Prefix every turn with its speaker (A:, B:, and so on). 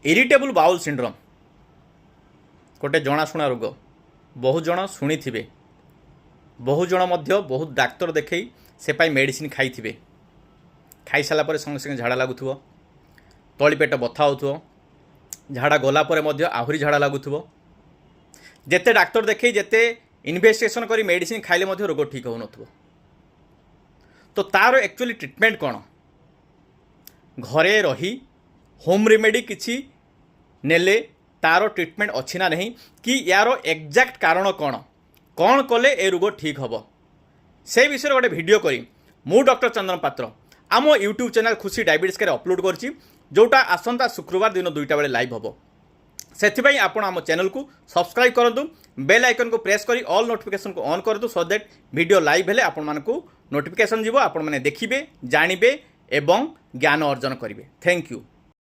A: Irritable bowel syndrome गोटे जनाशुना रोग बहु जन शुणी थे बहु जन बहुत डाक्तर देखई से मेडिसिन खाई खाई सारापर संगे संगे झाड़ा लगुव तली पेट बथा हो झाड़ा गलापर आहरी झाड़ा लगुव जिते डाक्तर देखई जिते इन्वेस्टिगेशन करी मेडिसिन खाइले रोग ठीक हो न तो तार एक्चुअली ट्रीटमेंट कौन घरे रही होम रेमेडी किसी नेले तार ट्रीटमेंट अच्छी ना नहीं कि यार एक्जाक्ट कारण कौन कौन कले ए रोग ठीक हम से विषय गोटे वीडियो करी मु डॉक्टर चंदन पात्र आम यूट्यूब चैनल खुशी डायबिटीज के अपलोड करछि जोटा आसंता शुक्रवार दिन 2टा बेले लाइव हम से आपण आम चैनल को सब्सक्राइब करूँ बेल आइकन को प्रेस करी ऑल नोटिफिकेशन को ऑन करूँ सो दैट वीडियो लाइव हेले आपण मानकू नोटिफिकेशन जीव आपण माने देखिबे जानिबे एवं ज्ञान अर्जन करेंगे। Thank you.